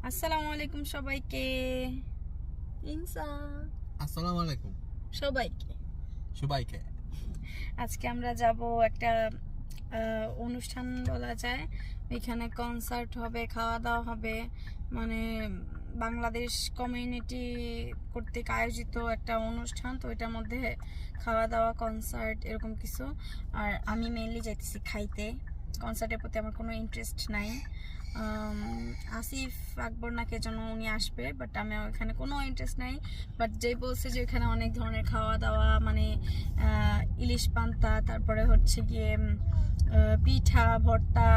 আসসালামু আলাইকুম সবাইকে। ইনসা আসসালামু আলাইকুম সবাইকে। আজকে আমরা যাব একটা অনুষ্ঠান বলা যায়, এখানে কনসার্ট হবে, খাওয়া দাওয়া হবে, মানে বাংলাদেশ কমিউনিটি কর্তৃক আয়োজিত একটা অনুষ্ঠান। তো এটার মধ্যে খাওয়া দাওয়া, কনসার্ট এরকম কিছু। আর আমি মেইনলি যাইতেছি খাইতে, কনসার্টের প্রতি আমার কোনো ইন্টারেস্ট নাই। আসিফ আকবর নাকি যেন উনি আসবে, বাট আমি ওখানে কোনো ইন্টারেস্ট নাই। বাট যেই বলছে যে ওখানে অনেক ধরনের খাওয়া দাওয়া, মানে ইলিশ পান্তা, তারপরে হচ্ছে গিয়ে পিঠা, ভর্তা,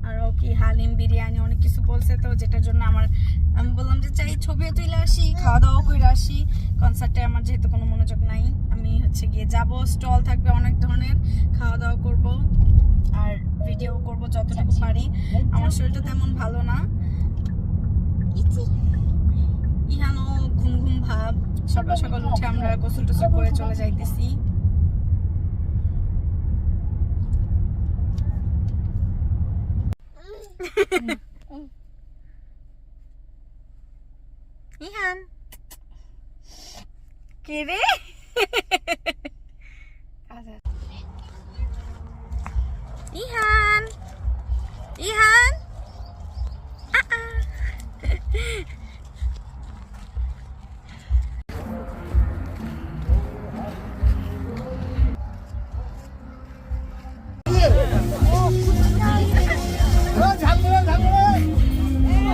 আরও কি হালিম, বিরিয়ানি, অনেক কিছু বলছে। তো যেটার জন্য আমি বললাম যে চাই ছবিও তুলে আসি, খাওয়া দাওয়া করে আসি। কনসার্টে আমার যেহেতু কোনো মনোযোগ নাই, আমি হচ্ছে গিয়ে যাব, স্টল থাকবে অনেক ধরনের, খাওয়া দাওয়া করব আর ভিডিও করব যতটুকু পারি। আমার শরীরটা তেমন ভালো না, ইহানো ঘুম ঘুম ভাব। সকাল সকাল উঠে আমরা গোসল টোসল করে চলে যাইতেছি। ইহান কে রে? ইহান ইহান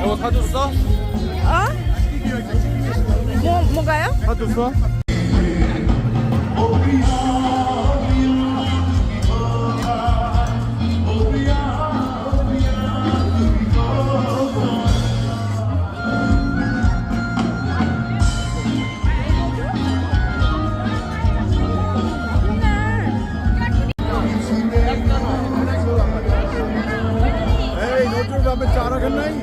이거 사줬어? 뭐가요? 사줬어? এই নজরুল বাপের চা রাখেন নাই?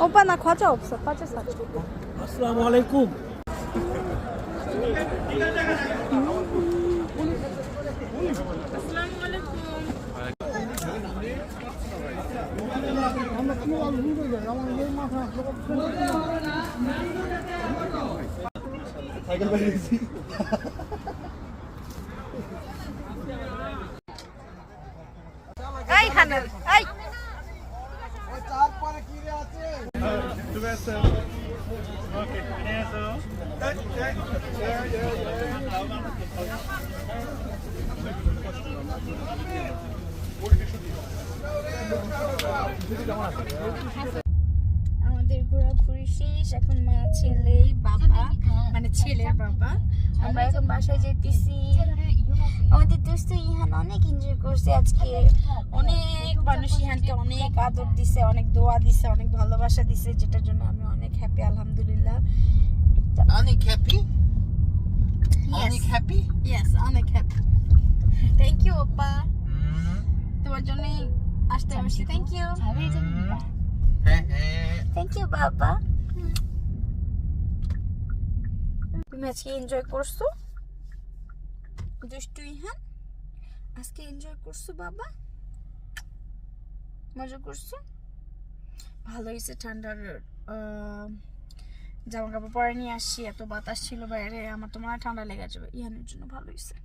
오빠 나 과자 없어. 과자 사줘. अस्सलाम वालेकुम। সাইকেল বাইরে গেছি। এই খানের এই তারপরে কি রে আছে? ओके আমাদের ঘোরাঘুরি শেষ। এখন মা, ছেলে, বাবা, মানে ছেলের বাবা আমরা এখন বাসায় যেতেছি। আমাদের দোস্ত ইহান অনেক এনজয় করছে আজকে, অনেক মানুষ ইহানকে অনেক আদর দিছে, অনেক দোয়া দিছে, অনেক ভালোবাসা দিছে, যেটার জন্য আমি অনেক হ্যাপি আলহামদুলিল্লাহ। অনেক হ্যাপি, Yes. অনেক হ্যাপি। Yes, অনেক হ্যাপি। থ্যাংক ইউ ওপা, তোমার জন্যই আসতে পারছি। থ্যাংক ইউ, হ্যাঁ হ্যাঁ, থ্যাংক ইউ বাবা। তুমি আজকে এনজয় করছো দুষ্টু ইহান? আজকে এনজয় করছো বাবা? মজা করছো? ভালো হয়েছে, ঠান্ডার জামা কাপড় পরে নিয়ে আসছি, এত বাতাস ছিল বাইরে, আমার তো মনে হয় ঠান্ডা লেগে যাবে। ইহানের জন্য ভালো হয়েছে।